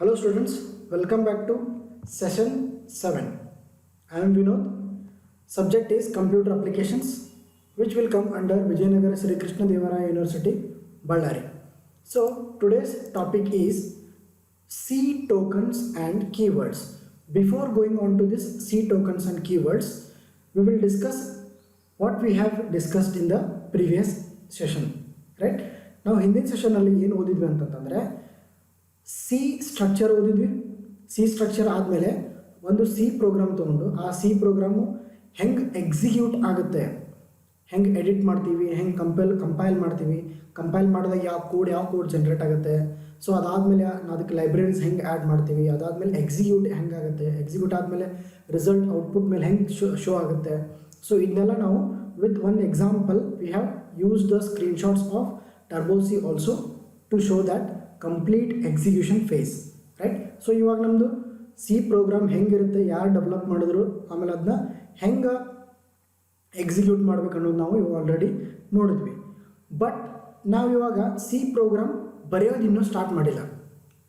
Hello students, welcome back to session 7. I am Vinod. Subject is computer applications which will come under Vijayanagara Sri Krishna Devaraya University, Ballari. So today's topic is C tokens and keywords. Before going on to this C tokens and keywords, we will discuss what we have discussed in the previous session, right? ನಾವು ಹಿಂದಿನ ಸೆಷನಲ್ಲಿ ಏನು ಓದಿದ್ವಿ ಅಂತಂದರೆ C structure ಓದಿದ್ವಿ. C structure ಆದಮೇಲೆ ಒಂದು C program ತೊಗೊಂಡು ಆ C programme ಹೆಂಗೆ execute ಆಗುತ್ತೆ, ಹೆಂಗೆ ಎಡಿಟ್ ಮಾಡ್ತೀವಿ, ಹೆಂಗೆ ಕಂಪೈಲ್ ಮಾಡ್ತೀವಿ, ಕಂಪೈಲ್ ಮಾಡಿದಾಗ ಯಾವ ಕೋಡ್ ಜನ್ರೇಟ್ ಆಗುತ್ತೆ. ಸೊ ಅದಾದಮೇಲೆ ಅದಕ್ಕೆ ಲೈಬ್ರರೀಸ್ ಹೆಂಗೆ ಆ್ಯಡ್ ಮಾಡ್ತೀವಿ, ಅದಾದಮೇಲೆ ಎಕ್ಸಿಕ್ಯೂಟ್ ಹೆಂಗಾಗುತ್ತೆ, ಎಕ್ಸಿಕ್ಯೂಟ್ ಆದಮೇಲೆ ರಿಸಲ್ಟ್ ಔಟ್ಪುಟ್ ಮೇಲೆ ಹೆಂಗೆ ಶೋ ಆಗುತ್ತೆ. ಸೊ ಇದನ್ನೆಲ್ಲ ನಾವು with one example we have use the screenshots of Turbo C also to show that complete execution phase, right? So ಇವಾಗ ನಮ್ಮದು ಸಿ ಪ್ರೋಗ್ರಾಮ್ ಹೆಂಗಿರುತ್ತೆ, ಯಾರು ಡೆವಲಪ್ ಮಾಡಿದ್ರು, ಆಮೇಲೆ ಅದನ್ನ ಹೆಂಗೆ ಎಕ್ಸಿಕ್ಯೂಟ್ ಮಾಡ್ಬೇಕು ಅನ್ನೋದು ನಾವು ಇವಾಗ ಆಲ್ರೆಡಿ ನೋಡಿದ್ವಿ. ಬಟ್ ನಾವು ಇವಾಗ ಸಿ ಪ್ರೋಗ್ರಾಮ್ ಬರೆಯೋದು ಇನ್ನೂ ಸ್ಟಾರ್ಟ್ ಮಾಡಿಲ್ಲ,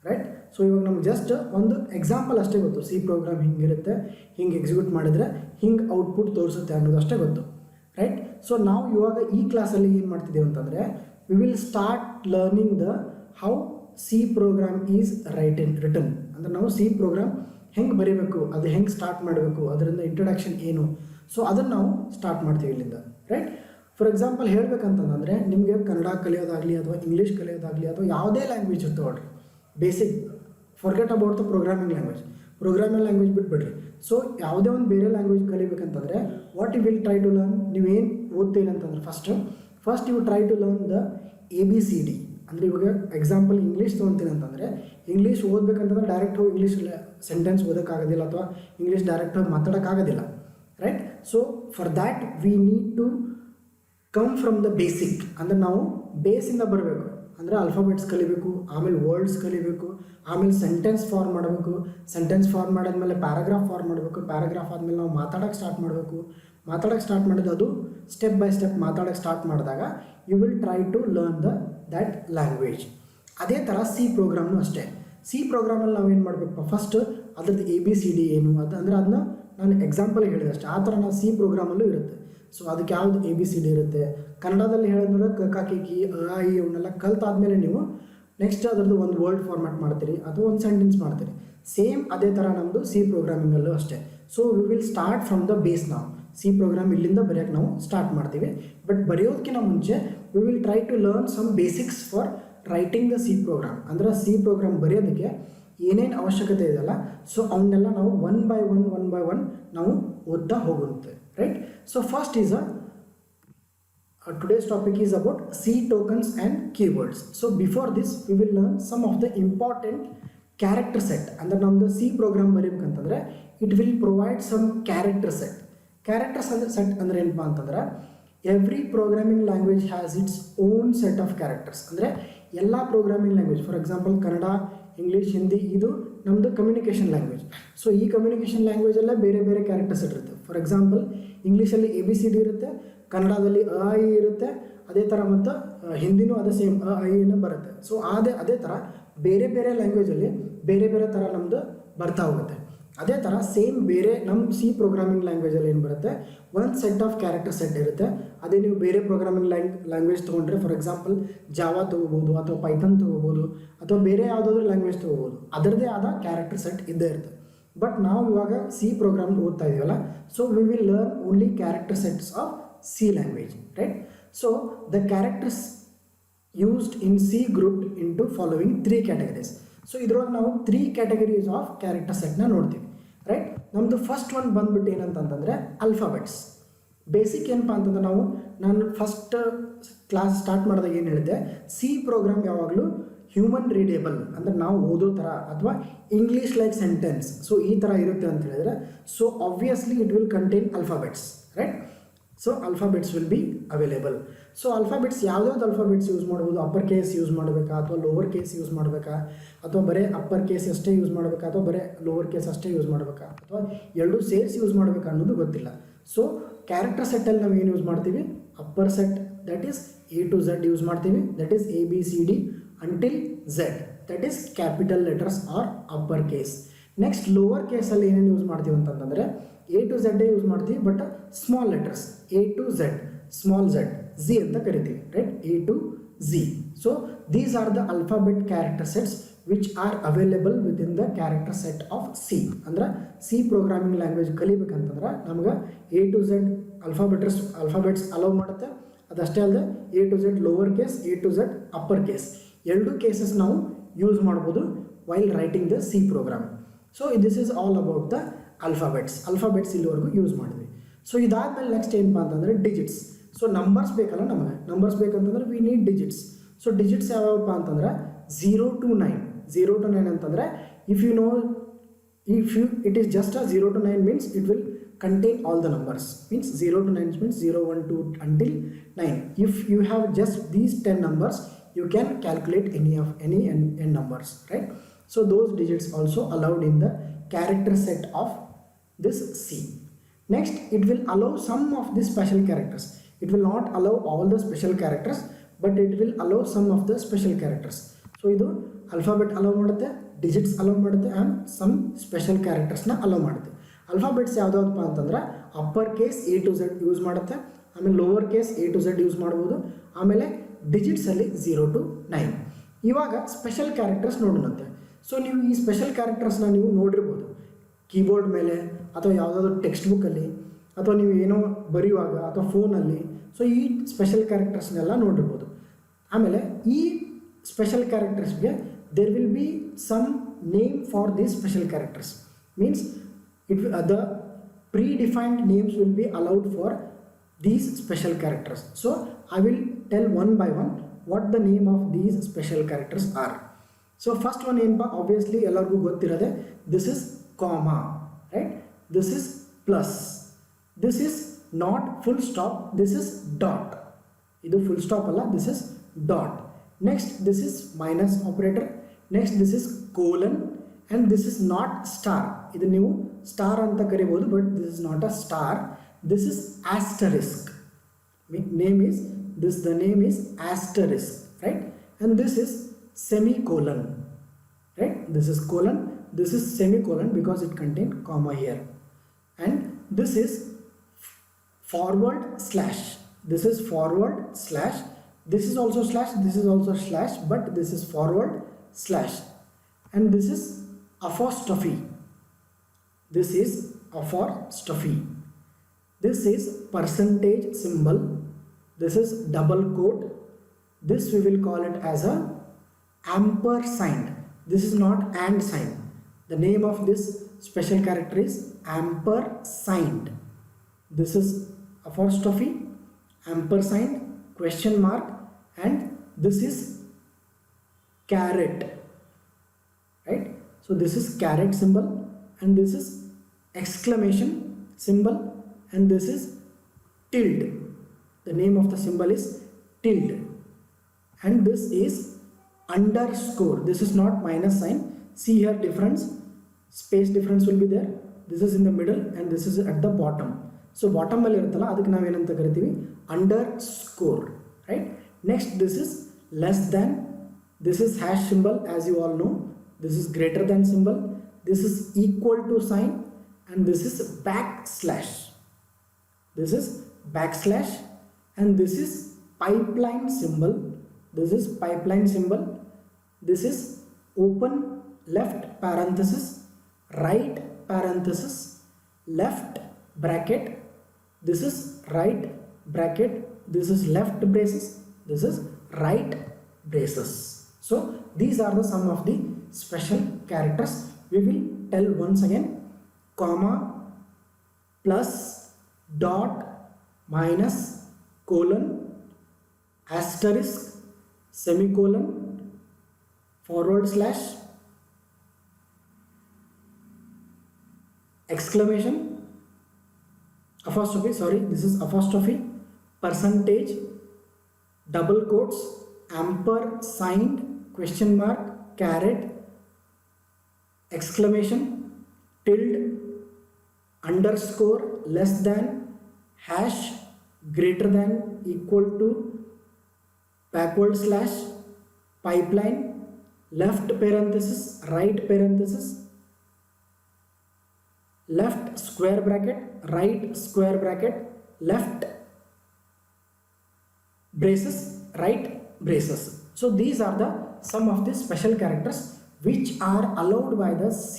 ರೈಟ್? ಸೊ ಇವಾಗ ನಮ್ಗೆ ಜಸ್ಟ್ ಒಂದು ಎಕ್ಸಾಂಪಲ್ ಅಷ್ಟೇ ಗೊತ್ತು. ಸಿ ಪ್ರೋಗ್ರಾಮ್ ಹಿಂಗಿರುತ್ತೆ, ಹಿಂಗೆ ಎಕ್ಸಿಕ್ಯೂಟ್ ಮಾಡಿದರೆ ಹಿಂಗೆ ಔಟ್ಪುಟ್ ತೋರಿಸುತ್ತೆ ಅನ್ನೋದು ಅಷ್ಟೇ ಗೊತ್ತು, ರೈಟ್? ಸೊ ನಾವು ಇವಾಗ ಈ ಕ್ಲಾಸಲ್ಲಿ ಏನು ಮಾಡ್ತಿದ್ದೇವೆ ಅಂತಂದರೆ we will start learning the how C program is written. ಅಂದರೆ ನಾವು ಸಿ ಪ್ರೋಗ್ರಾಮ್ ಹೆಂಗೆ ಬರೀಬೇಕು, ಅದು ಹೆಂಗೆ ಸ್ಟಾರ್ಟ್ ಮಾಡಬೇಕು, ಅದರಿಂದ ಇಂಟ್ರಡಕ್ಷನ್ ಏನು, ಸೊ ಅದನ್ನು ನಾವು ಸ್ಟಾರ್ಟ್ ಮಾಡ್ತೀವಿ ಇಲ್ಲಿಂದ, ರೈಟ್? ಫಾರ್ ಎಕ್ಸಾಂಪಲ್ ಹೇಳ್ಬೇಕಂತಂದರೆ ನಿಮಗೆ ಕನ್ನಡ ಕಲಿಯೋದಾಗಲಿ ಅಥವಾ ಇಂಗ್ಲೀಷ್ ಕಲಿಯೋದಾಗಲಿ ಅಥವಾ ಯಾವುದೇ ಲ್ಯಾಂಗ್ವೇಜ್ ತಗೊಳ್ರಿ, basic forget about the programming language ಬಿಟ್ಬಿಡ್ರಿ. ಸೊ ಯಾವುದೇ ಒಂದು ಬೇರೆ ಲ್ಯಾಂಗ್ವೇಜ್ ಕಲಿಬೇಕಂತಂದರೆ what you will try to learn, ನೀವೇನು ಓದ್ತೀರಿ ಅಂತಂದ್ರೆ first you try to learn the ABCD. ಅಂದರೆ ಇವಾಗ ಎಕ್ಸಾಂಪಲ್ ಇಂಗ್ಲೀಷ್ ತೊಗೊತೀನಿ ಅಂತಂದರೆ ಇಂಗ್ಲೀಷ್ ಓದಬೇಕಂತಂದ್ರೆ ಡೈರೆಕ್ಟ್ ಹೋಗಿ ಇಂಗ್ಲೀಷ್ ಸೆಂಟೆನ್ಸ್ ಓದೋಕ್ಕಾಗೋದಿಲ್ಲ ಅಥವಾ ಇಂಗ್ಲೀಷ್ ಡೈರೆಕ್ಟ್ ಹೋಗಿ ಮಾತಾಡೋಕ್ಕಾಗೋದಿಲ್ಲ, right? So for that we need to come from the basic. ಅಂದರೆ ನಾವು ಬೇಸಿಂದ ಬರಬೇಕು. ಅಂದರೆ ಆಲ್ಫಾಬೆಟ್ಸ್ ಕಲಿಬೇಕು, ಆಮೇಲೆ ವರ್ಡ್ಸ್ ಕಲಿಬೇಕು, ಆಮೇಲೆ ಸೆಂಟೆನ್ಸ್ ಫಾರ್ಮ್ ಮಾಡಬೇಕು, ಸೆಂಟೆನ್ಸ್ ಫಾರ್ಮ್ ಮಾಡಾದ್ಮೇಲೆ ಪ್ಯಾರಾಗ್ರಾಫ್ ಫಾರ್ಮ್ ಮಾಡಬೇಕು, ಪ್ಯಾರಾಗ್ರಾಫ್ ಆದಮೇಲೆ ನಾವು ಮಾತಾಡೋಕ್ಕೆ ಸ್ಟಾರ್ಟ್ ಮಾಡಬೇಕು, ಮಾತಾಡೋಕ್ಕೆ ಸ್ಟಾರ್ಟ್ ಮಾಡಿದ್ದು ಅದು ಸ್ಟೆಪ್ ಬೈ ಸ್ಟೆಪ್ ಮಾತಾಡೋಕ್ಕೆ ಸ್ಟಾರ್ಟ್ ಮಾಡಿದಾಗ you will try to learn that language. ಅದೇ ಥರ ಸಿ ಪ್ರೋಗ್ರಾಮ್ನು ಅಷ್ಟೇ. ಸಿ ಪ್ರೋಗ್ರಾಮಲ್ಲಿ ನಾವೇನು ಮಾಡಬೇಕು, ಫಸ್ಟ್ ಅದ್ರದ್ದು ABCD ಏನು ಅದು ಅಂದರೆ ಅದನ್ನ ನಾನು ಎಕ್ಸಾಂಪಲ್ಗೆ ಹೇಳಿದೆ ಅಷ್ಟೇ. ಆ ಥರ ನಾವು ಸಿ ಪ್ರೋಗ್ರಾಮಲ್ಲೂ ಇರುತ್ತೆ. ಸೊ ಅದಕ್ಕೆ ಯಾವುದು ABCD ಇರುತ್ತೆ. ಕನ್ನಡದಲ್ಲಿ ಹೇಳಿದ್ರೆ ಕ ಕ ಕಿ ಕಿ ಅ ಈ ಅವನ್ನೆಲ್ಲ ಕಲ್ತಾದ್ಮೇಲೆ ನೀವು ನೆಕ್ಸ್ಟ್ ಅದರದ್ದು ಒಂದು ವರ್ಡ್ ಫಾರ್ಮ್ಯಾಟ್ ಮಾಡ್ತೀರಿ ಅಥವಾ ಒಂದು ಸೆಂಟೆನ್ಸ್ ಮಾಡ್ತೀರಿ. ಸೇಮ್ ಅದೇ ಥರ ನಮ್ಮದು ಸಿ ಪ್ರೋಗ್ರಾಮಿಂಗಲ್ಲೂ ಅಷ್ಟೇ. So we will start from the base. ನಾವು ಸಿ ಪ್ರೋಗ್ರಾಮ್ ಇಲ್ಲಿಂದ ಬರೆಯೋಕ್ಕೆ ನಾವು ಸ್ಟಾರ್ಟ್ ಮಾಡ್ತೀವಿ. ಬಟ್ ಬರೆಯೋದಕ್ಕಿಂತ ಮುಂಚೆ we will try to learn some basics for writing the C program. ಅಂದರೆ ಸಿ ಪ್ರೋಗ್ರಾಮ್ ಬರೆಯೋದಕ್ಕೆ ಏನೇನು ಅವಶ್ಯಕತೆ ಇದೆಯಲ್ಲ, ಸೊ ಅವನ್ನೆಲ್ಲ ನಾವು ಒನ್ ಬೈ ಒನ್ ನಾವು ಓದ್ತಾ ಹೋಗುತ್ತೆ, right? So first is today's topic is about C tokens and keywords. So before this we will learn some of the important character set. ಅಂದರೆ ನಮ್ಮದು ಸಿ ಪ್ರೋಗ್ರಾಮ್ ಬರೀಬೇಕಂತಂದರೆ it will provide some character set. Set ಅಂದರೆ ಏನಪ್ಪ ಅಂತಂದ್ರೆ every programming language has its own set of characters. ಅಂದರೆ ಎಲ್ಲ programming language, for example Kannada, English, Hindi, ಇದು ನಮ್ಮದು ಕಮ್ಯುನಿಕೇಷನ್ ಲ್ಯಾಂಗ್ವೇಜ್. ಸೊ ಈ ಕಮ್ಯುನಿಕೇಷನ್ ಲ್ಯಾಂಗ್ವೇಜಲ್ಲೇ ಬೇರೆ ಬೇರೆ ಕ್ಯಾರೆಕ್ಟರ್ ಸೆಟ್ ಇರುತ್ತೆ. ಫಾರ್ ಎಕ್ಸಾಂಪಲ್ ಇಂಗ್ಲೀಷಲ್ಲಿ ABCD ಇರುತ್ತೆ, ಕನ್ನಡದಲ್ಲಿ ಅ ಇ ಇರುತ್ತೆ, ಅದೇ ಥರ ಮತ್ತು ಹಿಂದಿನೂ ಅದೇ ಸೇಮ್ ಅ ಇ ಬರುತ್ತೆ. ಸೊ ಅದೇ ಥರ ಬೇರೆ ಬೇರೆ ಲ್ಯಾಂಗ್ವೇಜಲ್ಲಿ ಬೇರೆ ಬೇರೆ ಥರ ನಮ್ಮದು ಬರ್ತಾ ಹೋಗುತ್ತೆ. ಅದೇ ಥರ ಸೇಮ್ ಬೇರೆ ನಮ್ಮ ಸಿ ಪ್ರೋಗ್ರಾಮಿಂಗ್ ಲ್ಯಾಂಗ್ವೇಜಲ್ಲಿ ಏನು ಬರುತ್ತೆ, ಒಂದು ಸೆಟ್ ಆಫ್ ಕ್ಯಾರೆಕ್ಟರ್ ಸೆಟ್ ಇರುತ್ತೆ. ಅದೇ ನೀವು ಬೇರೆ ಪ್ರೋಗ್ರಾಮಿಂಗ್ ಲ್ಯಾಂಗ್ವೇಜ್ ತೊಗೊಂಡ್ರೆ, ಫಾರ್ ಎಕ್ಸಾಂಪಲ್ ಜಾವಾ ತೊಗೋಬೋದು ಅಥವಾ ಪೈಥನ್ ತೊಗೋಬೋದು ಅಥವಾ ಬೇರೆ ಯಾವುದಾದ್ರೂ ಲ್ಯಾಂಗ್ವೇಜ್ ತೊಗೋಬೋದು, ಅದರದ್ದೇ ಆದ ಕ್ಯಾರೆಕ್ಟರ್ ಸೆಟ್ ಇದ್ದೇ ಇರುತ್ತೆ. ಬಟ್ ನಾವು ಇವಾಗ ಸಿ ಪ್ರೋಗ್ರಾಮ್ ಓದ್ತಾ ಇದೀವಲ್ಲ, so we will learn only character sets of C language, right? So the characters used in C grouped into following 3 categories. So ಇದ್ರೊಳಗೆ ನಾವು 3 categories of character set ನ ನೋಡ್ತೀವಿ, ರೈಟ್? ನಮ್ಮದು ಫಸ್ಟ್ ಒನ್ ಬಂದ್ಬಿಟ್ಟು ಏನಂತಂದರೆ alphabets. Basic ಏನಪ್ಪ ಅಂತಂದ್ರೆ ನಾನು ಫಸ್ಟ್ ಕ್ಲಾಸ್ ಸ್ಟಾರ್ಟ್ ಮಾಡಿದಾಗ ಏನು ಹೇಳಿದೆ, ಸಿ ಪ್ರೋಗ್ರಾಮ್ ಯಾವಾಗಲೂ ಹ್ಯೂಮನ್ ರೀಡೇಬಲ್, ಅಂದರೆ ನಾವು ಓದೋ ಥರ ಅಥವಾ ಇಂಗ್ಲೀಷ್ ಲೈಕ್ ಸೆಂಟೆನ್ಸ್, ಸೊ ಈ ಥರ ಇರುತ್ತೆ ಅಂತ ಹೇಳಿದರೆ, so obviously it will contain alphabets, right? So alphabets will be available. So alphabets ಯಾವ್ದಾವ್ದು ಅಲ್ಫಾಬೆಟ್ಸ್ ಯೂಸ್ ಮಾಡ್ಬೋದು, ಅಪ್ಪರ್ ಕೇಸ್ ಯೂಸ್ ಮಾಡಬೇಕಾ ಅಥವಾ ಲೋವರ್ ಕೇಸ್ ಯೂಸ್ ಮಾಡಬೇಕಾ, ಅಥವಾ ಬರೀ ಅಪ್ಪರ್ ಕೇಸ್ ಅಷ್ಟೇ ಯೂಸ್ ಮಾಡಬೇಕಾ ಅಥವಾ ಬರೀ ಲೋವರ್ ಕೇಸ್ ಅಷ್ಟೇ ಯೂಸ್ ಮಾಡಬೇಕಾ ಅಥವಾ ಎರಡೂ ಸೇರಿಸಿ ಯೂಸ್ ಮಾಡಬೇಕಾ ಅನ್ನೋದು ಗೊತ್ತಿಲ್ಲ. ಸೊ ಕ್ಯಾರೆಕ್ಟರ್ ಸೆಟ್ಟಲ್ಲಿ ನಾವು ಏನು ಯೂಸ್ ಮಾಡ್ತೀವಿ, upper set that is A to Z use ಮಾಡ್ತೀವಿ, that is ABCD until Z, that is capital letters are upper case. Next lower ಕೇಸಲ್ಲಿ ಏನೇನು ಯೂಸ್ ಮಾಡ್ತೀವಿ ಅಂತಂದರೆ ಎ ಟು ಝೆಡ್ ಯೂಸ್ ಮಾಡ್ತೀವಿ, but small letters A to Z, small Z, Z ಅಂತ ಕರಿತೀವಿ, right, A to Z. So these are the alphabet character sets which are available within the character set of C. ಅಂದ್ರೆ C programming language ಕಲಿಬೇಕಂತಂದ್ರೆ ನಮ್ಗೆ A to Z alphabets allow ಮಾಡುತ್ತೆ. ಅದಷ್ಟೇ ಅಲ್ಲದೆ A to Z lower case, A to Z upper case, ಎರಡು cases ನಾವು use ಮಾಡ್ಬೋದು while writing the C program. So this is all about the alphabets ಇಲ್ಲಿವರೆಗೂ use ಮಾಡಿದ್ವಿ. ಸೊ ಇದಾದಮೇಲೆ next ಏನಪ್ಪ ಅಂತಂದರೆ ಡಿಜಿಟ್ಸ್. ಸೊ ನಂಬರ್ಸ್ ಬೇಕಲ್ಲ, ನಮಗೆ ನಂಬರ್ಸ್ ಬೇಕಂತಂದ್ರೆ we need digits. So digits ಯಾವ್ಯಾವಪ್ಪ ಅಂತಂದ್ರೆ 0 to 9. 0 to 9 ಅಂತಂದರೆ if it is just a 0 to 9 means it will contain all the numbers, means 0 to 9 means 0, 1, 2 until 9. If you have just these 10 numbers, you can calculate any n numbers, right? So those digits also allowed in the character set of this C. Next, it will allow some of the special characters. It will not allow all the special characters, but it will allow some of the special characters. So ಇದು alphabet allow ಮಾಡುತ್ತೆ, digits allow ಮಾಡುತ್ತೆ, and some special ಕ್ಯಾರೆಕ್ಟರ್ಸ್ನ allow ಮಾಡುತ್ತೆ. Alphabets ಯಾವುದಪ್ಪ ಅಂತಂದ್ರೆ upper case A to Z use ಮಾಡುತ್ತೆ, ಆಮೇಲೆ lower case A to Z use ಮಾಡ್ಬೋದು, ಆಮೇಲೆ ಡಿಜಿಟ್ಸಲ್ಲಿ 0 to 9. ಇವಾಗ ಸ್ಪೆಷಲ್ ಕ್ಯಾರೆಕ್ಟರ್ಸ್ ನೋಡೋಣಂತೆ. ಸೊ ನೀವು ಈ ಸ್ಪೆಷಲ್ ಕ್ಯಾರೆಕ್ಟರ್ಸ್ನ ನೀವು ನೋಡಿರ್ಬೋದು ಕೀಬೋರ್ಡ್ ಮೇಲೆ, ಅಥವಾ ಯಾವುದಾದ್ರೂ ಟೆಕ್ಸ್ಟ್ ಬುಕ್ಕಲ್ಲಿ, ಅಥವಾ ನೀವು ಏನೋ ಬರೆಯುವಾಗ ಅಥವಾ ಫೋನಲ್ಲಿ. ಸೊ ಈ ಸ್ಪೆಷಲ್ ಕ್ಯಾರೆಕ್ಟರ್ಸ್ನೆಲ್ಲ ನೋಡಿರ್ಬೋದು. ಆಮೇಲೆ ಈ ಸ್ಪೆಷಲ್ ಕ್ಯಾರೆಕ್ಟರ್ಸ್ಗೆ there will be some name for these special characters, means the predefined names will be allowed for these special characters. So I will tell one by one what the name of these special characters are. So first one ಏನಪ್ಪ, obviously ಎಲ್ಲರಿಗೂ ಗೊತ್ತಿರೋದೆ, this is comma, right? This is plus, this is not full stop, this is dot. ಇದು full stop ಅಲ್ಲ, this is dot. Next, this is minus operator. Next, this is colon, and this is not star. ಇದು ನೀವು star ಅಂತ ಕರಿಬೋದು, but this is not a star, this is asterisk. the name is asterisk, right? And this is semicolon, right? This is colon, this is semicolon because it contains comma here. And this is forward slash, this is forward slash, this is also slash, this is also slash, but this is forward slash. And this is apostrophe, this is apostrophe. This is percentage symbol, this is double quote, this we will call it as a ampersand. This is not and sign. The name of this special character is ampersand. This is apostrophe, ampersand, question mark, and this is caret, right? So this is caret symbol, and this is exclamation symbol, and this is tilde. The name of the symbol is tilde. And this is underscore. This is not minus sign. See here difference, space difference will be there. This is in the middle and this is at the bottom. So bottom ಅಲ್ಲಿ ಇರುತ್ತಲ್ಲ, ಅದಕ್ಕೆ ನಾವು ಏನಂತ ಕರಿತೀವಿ, underscore, right? Next, this is less than, this is hash symbol, as you all know. This is greater than symbol, this is equal to sign, and this is backslash. This is backslash, and this is pipeline symbol. This is pipeline symbol. This is open left parenthesis, right parenthesis, left bracket. This is right bracket. This is left braces. This is right braces. So these are the some of the special characters. We will tell once again: comma, plus, dot, minus, colon, asterisk, semicolon, forward slash, exclamation, apostrophe, sorry, this is apostrophe, percentage, double quotes, ampersand, question mark, caret, exclamation, tilde, underscore, less than, hash, greater than, equal to, backward slash, pipeline, left parenthesis, right parenthesis, left square bracket, right square bracket, left braces, right braces. So these are the some of the special characters which are allowed by the C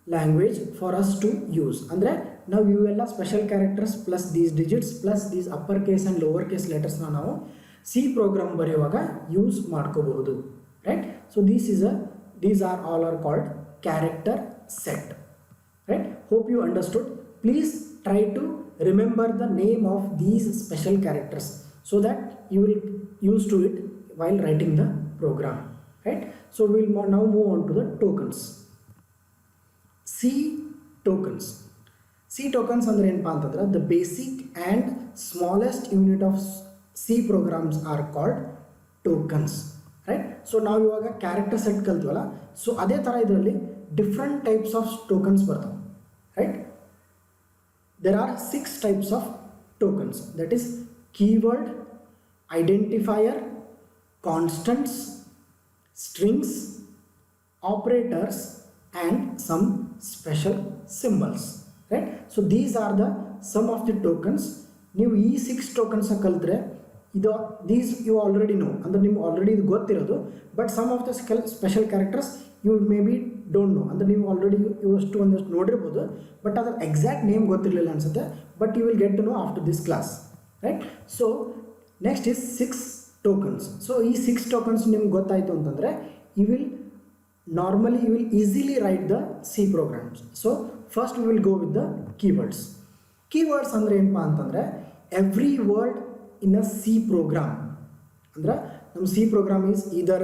language for us to use. ಅಂದರೆ ನಾವು ಇವೆಲ್ಲ special characters plus these digits plus these upper case and lower case ಲೆಟರ್ಸ್ನ ನಾವು C program ಬರೆಯುವಾಗ use ಮಾಡ್ಕೋಬಹುದು, right. So these are all are called character set, right. Hope you understood. Please try to remember the name of these special characters so that you will use to it while writing the program, right. So we'll now move on to the tokens. C tokens. C tokens ಅಂದ್ರೆ ಏನಪ್ಪಾ ಅಂತಂದ್ರೆ the basic and smallest unit of C programs are called tokens, right. So ನಾವು ಇವಾಗ character set ಕಲ್ತೀವಲ್ಲ, so ಅದೇ ಥರ ಇದರಲ್ಲಿ different types of tokens ಬರ್ತವೆ, right. there are 6 types of tokens, that is keyword, identifier, constants, strings, operators and some special symbols, right. So these are the some of the tokens. ನೀವು ಈ 6 tokens ಕಲಿತ್ರೆ ಇದು these you already know, ಅಂದರೆ ನಿಮ್ಗೆ already ಇದು ಗೊತ್ತಿರೋದು. But some of the special characters you may be don't know, ಅಂದರೆ ನೀವು ಆಲ್ರೆಡಿ ಇವಷ್ಟು ಒಂದಷ್ಟು ನೋಡಿರ್ಬೋದು, ಬಟ್ ಅದರ ಎಕ್ಸಾಕ್ಟ್ ನೇಮ್ ಗೊತ್ತಿರಲಿಲ್ಲ ಅನಿಸುತ್ತೆ. But you will get to know after this class, right. So next is 6 tokens. So ಈ 6 tokens ನಿಮ್ಗೆ ಗೊತ್ತಾಯಿತು ಅಂತಂದರೆ you will easily write the C programs. So first we will go with the keywords. Keywords ಅಂದರೆ ಏನಪ್ಪಾ ಅಂತಂದರೆ every word in a C program, ಅಂದ್ರೆ ನಮ್ಮ C program is ಇದರ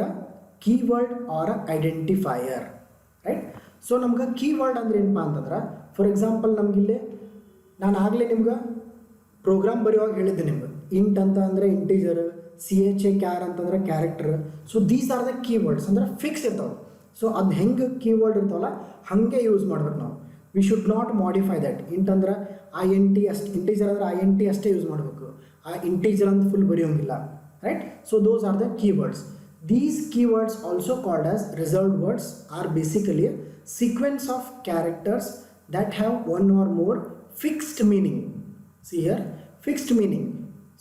keyword or identifier, right. So ನಮ್ಗೆ ಕೀವರ್ಡ್ ಅಂದರೆ ಏನಪ್ಪಾ ಅಂತಂದ್ರೆ ಫಾರ್ ಎಕ್ಸಾಂಪಲ್ ನಮಗಿಲ್ಲಿ ನಾನು ಆಗಲೇ ನಿಮ್ಗೆ ಪ್ರೋಗ್ರಾಮ್ ಬರೆಯುವಾಗ ಹೇಳಿದ್ದೆ ನಿಮ್ಗೆ ಇಂಟ್ ಅಂತ ಅಂದರೆ ಇಂಟೀಜರ್, CHAR ಅಂತಂದ್ರೆ character. So these are the keywords, ಅಂದರೆ ಫಿಕ್ಸ್ ಇರ್ತಾವೆ. ಸೊ ಅದು ಹೆಂಗೆ ಕೀವರ್ಡ್ ಇರ್ತಾವಲ್ಲ ಹಾಗೆ ಯೂಸ್ ಮಾಡ್ಬೇಕು ನಾವು. We should not modify that. Int ಅಂದ್ರೆ INT ಅಷ್ಟು, ಇಂಟೀಜರ್ ಅಂದರೆ INT ಅಷ್ಟೇ ಯೂಸ್ ಮಾಡಬೇಕು, ಆ ಇಂಟೀಜರ್ ಅಂತ ಫುಲ್ ಬರೆಯೋಂಗಿಲ್ಲ, right. So those are the keywords. These keywords, also called as reserved words, are basically a sequence of characters that have one or more fixed meaning. See here, fixed meaning.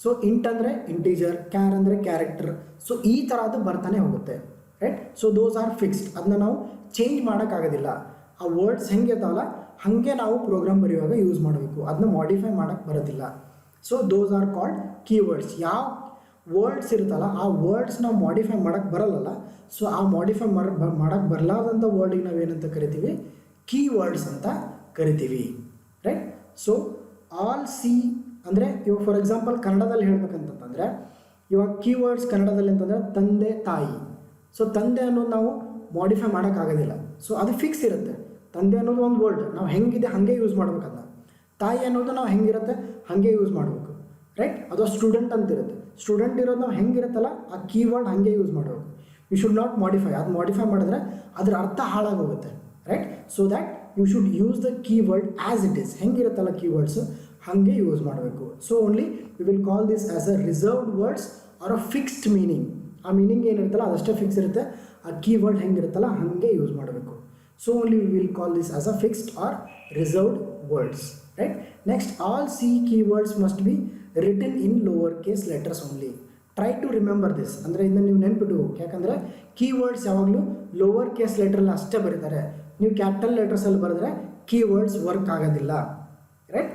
So int ಅಂದರೆ integer, char ಅಂದರೆ character. So ಈ ಥರದ್ದು ಬರ್ತಾನೆ ಹೋಗುತ್ತೆ, right. So those are fixed. ಅದನ್ನ ನಾವು change ಮಾಡೋಕ್ಕಾಗೋದಿಲ್ಲ. ಆ ವರ್ಡ್ಸ್ ಹೆಂಗೆ ಇರ್ತಾವಲ್ಲ ಹಾಗೆ ನಾವು ಪ್ರೋಗ್ರಾಮ್ ಬರೆಯುವಾಗ ಯೂಸ್ ಮಾಡಬೇಕು, ಅದನ್ನ ಮಾಡಿಫೈ ಮಾಡೋಕ್ಕೆ ಬರೋದಿಲ್ಲ. So those are called keywords. ಯಾವ ವರ್ಡ್ಸ್ ಇರುತ್ತಲ್ಲ ಆ ವರ್ಡ್ಸ್ ನಾವು ಮಾಡಿಫೈ ಮಾಡೋಕ್ಕೆ ಬರಲ್ಲ. ಸೊ ಆ ಮಾಡಿಫೈ ಮಾಡೋಕ್ಕೆ ಬರಲಾರ್ದಂಥ ವರ್ಡಿಗೆ ನಾವೇನಂತ ಕರಿತೀವಿ, ಕೀವರ್ಡ್ಸ್ ಅಂತ ಕರಿತೀವಿ, ರೈಟ್. ಸೊ ಆಲ್ ಸಿ ಅಂದರೆ ಇವಾಗ ಫಾರ್ ಎಕ್ಸಾಂಪಲ್ ಕನ್ನಡದಲ್ಲಿ ಹೇಳ್ಬೇಕಂತಂದರೆ ಇವಾಗ ಕೀವರ್ಡ್ಸ್ ಕನ್ನಡದಲ್ಲಿ ಅಂತಂದರೆ ತಂದೆ ತಾಯಿ. ಸೊ ತಂದೆ ಅನ್ನೋದು ನಾವು ಮಾಡಿಫೈ ಮಾಡೋಕ್ಕಾಗೋದಿಲ್ಲ. ಸೊ ಅದು ಫಿಕ್ಸ್ ಇರುತ್ತೆ. ತಂದೆ ಅನ್ನೋದು ಒಂದು ವರ್ಡ್, ನಾವು ಹೆಂಗಿದೆ ಹಾಗೆ ಯೂಸ್ ಮಾಡ್ಬೇಕು. ಅದನ್ನ ತಾಯಿ ಅನ್ನೋದು ನಾವು ಹೆಂಗಿರುತ್ತೆ ಹಾಗೆ ಯೂಸ್ ಮಾಡಬೇಕು, ರೈಟ್. ಅದು ಸ್ಟೂಡೆಂಟ್ ಅಂತ ಇರುತ್ತೆ. ಸ್ಟೂಡೆಂಟ್ ಇರೋದು ನಾವು ಹೆಂಗಿರುತ್ತಲ್ಲ ಆ ಕೀವರ್ಡ್ ಹಾಗೆ ಯೂಸ್ ಮಾಡಬೇಕು. You should not modify. ಅದು ಮಾಡಿಫೈ ಮಾಡಿದ್ರೆ ಅದರ ಅರ್ಥ ಹಾಳಾಗೋಗುತ್ತೆ, right. So that you should use the keyword as it is. ಹೆಂಗಿರುತ್ತಲ್ಲ ಕೀವರ್ಡ್ಸು ಹಾಗೆ ಯೂಸ್ ಮಾಡಬೇಕು. So only we will call this as a reserved words or a fixed meaning. ಆ meaning ಏನಿರುತ್ತಲ್ಲ ಅದಷ್ಟೇ ಫಿಕ್ಸ್ ಇರುತ್ತೆ. ಆ ಕೀವರ್ಡ್ ಹೆಂಗಿರುತ್ತಲ್ಲ ಹಾಗೆ ಯೂಸ್ ಮಾಡಬೇಕು. So only we will call this as a fixed or reserved words, right. Next, all C keywords must be written in lower case letters only. Try to remember this. ಅಂದರೆ ಇದನ್ನು ನೀವು ನೆನ್ಪಿಟ್ಟು ಹೋಗಿ, ಯಾಕಂದರೆ keywords ಯಾವಾಗಲೂ lower case ಲೆಟ್ರಲ್ಲಿ ಅಷ್ಟೇ ಬರೀತಾರೆ. ನೀವು capital ಲೆಟರ್ಸಲ್ಲಿ ಬರೆದ್ರೆ ಕೀವರ್ಡ್ಸ್ ವರ್ಕ್ ಆಗೋದಿಲ್ಲ, right.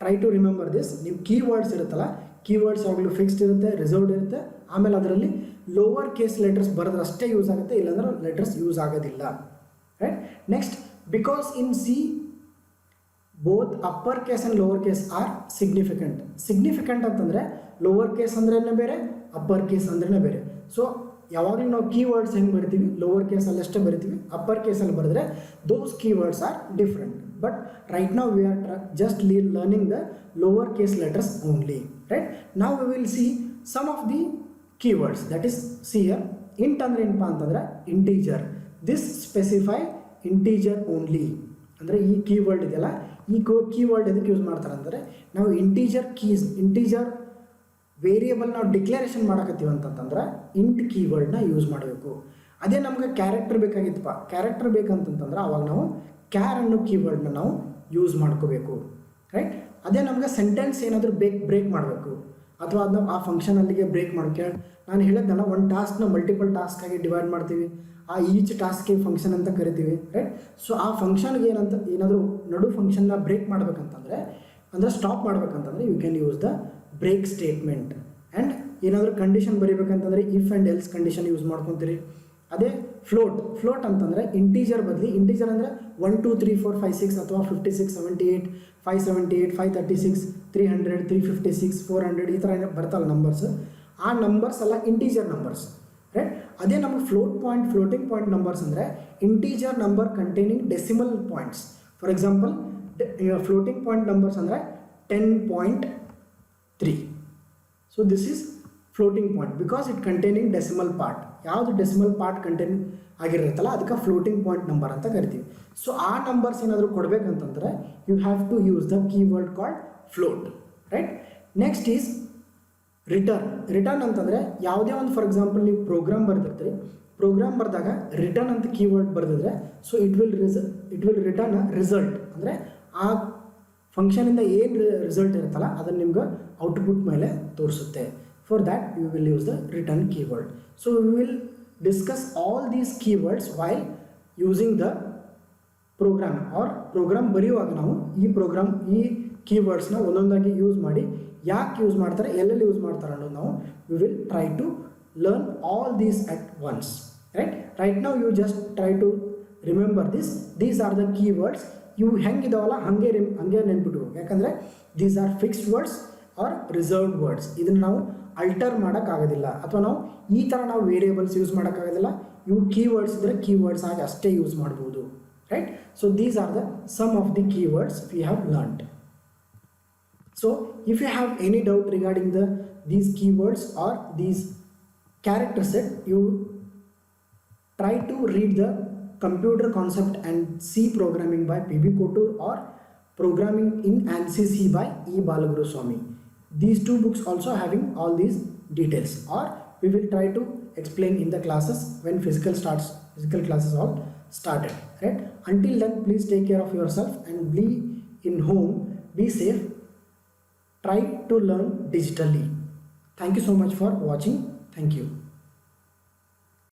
Try to remember this. ನೀವು ಕೀವರ್ಡ್ಸ್ ಇರುತ್ತಲ್ಲ, ಕೀವರ್ಡ್ಸ್ ಯಾವಾಗಲೂ ಫಿಕ್ಸ್ಡ್ ಇರುತ್ತೆ, ರಿಸರ್ವ್ಡ್ ಇರುತ್ತೆ. ಆಮೇಲೆ ಅದರಲ್ಲಿ ಲೋವರ್ ಕೇಸ್ ಲೆಟರ್ಸ್ ಬರೆದ್ರೆ ಅಷ್ಟೇ ಯೂಸ್ ಆಗುತ್ತೆ, ಇಲ್ಲಾಂದ್ರೆ ಲೆಟರ್ಸ್ ಯೂಸ್ ಆಗೋದಿಲ್ಲ, right. Next, because in C both upper case and lower case are significant. Significant ಅಂತಂದರೆ ಲೋವರ್ ಕೇಸ್ ಅಂದ್ರೇ ಬೇರೆ, ಅಪ್ಪರ್ ಕೇಸ್ ಅಂದ್ರೇ ಬೇರೆ. ಸೊ ಯಾವಾಗಲೂ ನಾವು ಕೀವರ್ಡ್ಸ್ ಹೆಂಗೆ ಬರಿತೀವಿ, ಲೋವರ್ ಕೇಸಲ್ಲಿ ಅಷ್ಟೇ ಬರಿತೀವಿ. ಅಪ್ಪರ್ ಕೇಸಲ್ಲಿ ಬರೆದ್ರೆ those keywords are different. But right ನಾವು we are just learning the lower case letters only, right. ನಾವು we will see some of the keywords. That is see here. Int ಅಂದರೆ ಏನಪ್ಪ ಅಂತಂದರೆ integer. This specify integer only. ಅಂದರೆ ಈ keyword ಇದೆಯಲ್ಲ, ಈ keyword ಎದಕ್ಕೆ ಯೂಸ್ ಮಾಡ್ತಾರೆ ಅಂದರೆ ನಾವು ಇಂಟೀಜರ್ ವೇರಿಯೇಬಲ್ ನಾವು ಡಿಕ್ಲರೇಷನ್ ಮಾಡಕತ್ತೀವಿ ಅಂತಂದ್ರೆ ಇಂಟ್ ಕೀವರ್ಡ್ನ ಯೂಸ್ ಮಾಡಬೇಕು. ಅದೇ ನಮ್ಗೆ ಕ್ಯಾರೆಕ್ಟರ್ ಬೇಕಾಗಿತ್ತಪ್ಪ, ಕ್ಯಾರೆಕ್ಟರ್ ಬೇಕಂತಂತಂದ್ರೆ ಅವಾಗ ನಾವು ಕ್ಯಾರ್ ಅನ್ನೋ ಕೀವರ್ಡ್ನ ನಾವು ಯೂಸ್ ಮಾಡ್ಕೋಬೇಕು, ರೈಟ್. ಅದೇ ನಮ್ಗೆ ಸೆಂಟೆನ್ಸ್ ಏನಾದರೂ ಬ್ರೇಕ್ ಮಾಡಬೇಕು ಅಥವಾ ಅದನ್ನ ಆ ಫಂಕ್ಷನ್ ಅಲ್ಲಿಗೆ ಬ್ರೇಕ್ ಮಾಡೋಕ್ಕೆ, ನಾನು ಹೇಳಿದ್ನಲ್ಲ ಒಂದು ಟಾಸ್ಕ್ನ ಮಲ್ಟಿಪಲ್ ಟಾಸ್ಕ್ ಆಗಿ ಡಿವೈಡ್ ಮಾಡ್ತೀವಿ, ಆ ಈಚ್ ಟಾಸ್ಕ್ಗೆ ಫಂಕ್ಷನ್ ಅಂತ ಕರಿತೀವಿ, ರೈಟ್. ಸೊ ಆ ಫಂಕ್ಷನ್ಗೆ ಏನಾದರೂ ನಡು ಫಂಕ್ಷನ್ನ ಬ್ರೇಕ್ ಮಾಡಬೇಕಂತಂದರೆ, ಅಂದರೆ ಸ್ಟಾಪ್ ಮಾಡ್ಬೇಕಂತಂದರೆ you can use the break statement. And ಏನಾದರೂ ಕಂಡೀಷನ್ ಬರೀಬೇಕಂತಂದರೆ if and else condition use ಮಾಡ್ಕೊತೀರಿ. ಅದೇ ಫ್ಲೋಟ್ ಅಂತಂದರೆ ಇಂಟೀಜರ್ ಬದಲಿ, ಇಂಟೀಜರ್ ಅಂದರೆ 1 2 3 4 5 6 ಅಥವಾ 56 78 578 536 300 356 400 ಈ ಥರ ಬರ್ತಲ್ಲ ನಂಬರ್ಸ್, ಆ ನಂಬರ್ಸ್ ಎಲ್ಲ ಇಂಟೀಜರ್ ನಂಬರ್ಸ್, ರೈಟ್. ಅದೇ ನಮಗೆ ಫ್ಲೋಟಿಂಗ್ ಪಾಯಿಂಟ್ ನಂಬರ್ಸ್ ಅಂದರೆ integer number containing decimal points. For example floating point numbers ಅಂದರೆ 10.3. So this is floating point because it containing decimal part. ಯಾವುದು ಡೆಸಿಮಲ್ ಪಾರ್ಟ್ ಕಂಟೈನ್ ಆಗಿರುತ್ತಲ್ಲ ಅದಕ್ಕೆ floating point number ಅಂತ ಕರಿತೀವಿ. So ಆ numbers ಏನಾದರೂ ಕೊಡಬೇಕಂತಂದರೆ you have to use the keyword called float, right. Next is return ಅಂತಂದರೆ ಯಾವುದೇ ಒಂದು, ಫಾರ್ ಎಕ್ಸಾಂಪಲ್ ನೀವು ಪ್ರೋಗ್ರಾಮ್ ಬರೆದಿರ್ತೀರಿ, ಪ್ರೋಗ್ರಾಮ್ ಬರೆದಾಗ ರಿಟರ್ನ್ ಅಂತ ಕೀವರ್ಡ್ ಬರೆದಿದ್ರೆ so it will return a result. ಅಂದರೆ ಆ ಫಂಕ್ಷನಿಂದ ಏನು ರಿಸಲ್ಟ್ ಇರುತ್ತಲ್ಲ ಅದನ್ನು ನಿಮ್ಗೆ ಔಟ್ಪುಟ್ ಮೇಲೆ ತೋರಿಸುತ್ತೆ. For that you will use the return keyword. So we will discuss all these keywords while using the program or program ಬರೆಯುವಾಗ ನಾವು ಈ ಕೀವರ್ಡ್ಸ್ನ ಒಂದೊಂದಾಗಿ ಯೂಸ್ ಮಾಡಿ ಯಾಕೆ ಯೂಸ್ ಮಾಡ್ತಾರೆ, ಎಲ್ಲೆಲ್ಲಿ ಯೂಸ್ ಮಾಡ್ತಾರೆ ಅನ್ನೋದು ನಾವು we will try to learn all these at once, right now you just try to remember these are the keywords. ಇವು ಹೆಂಗಿದಾವಲ್ಲ ಹಾಗೆ ನೆನ್ಪಿಟ್ಟು, ಯಾಕಂದರೆ these are fixed words or reserved words. ಇದನ್ನು ನಾವು ಅಲ್ಟರ್ ಮಾಡೋಕ್ಕಾಗೋದಿಲ್ಲ ಅಥವಾ ನಾವು ಈ ಥರ ನಾವು ವೇರಿಯೇಬಲ್ಸ್ ಯೂಸ್ ಮಾಡೋಕ್ಕಾಗೋದಿಲ್ಲ. ಇವು ಕೀವರ್ಡ್ಸ್ ಇದ್ದರೆ ಕೀವರ್ಡ್ಸ್ ಆಗಿ ಅಷ್ಟೇ ಯೂಸ್ ಮಾಡ್ಬೋದು, right. So these are the some of the keywords we have learned. So if you have any doubt regarding these keywords or these character set, you try to read the Computer Concept and C Programming by P.B. Kotur or Programming in ANSYS C by E. Balaguru Swami. These two books also having all these details, or we will try to explain in the classes when physical classes all started, right. Until then, please take care of yourself and be in home, be safe. Try to learn digitally. Thank you so much for watching. Thank you.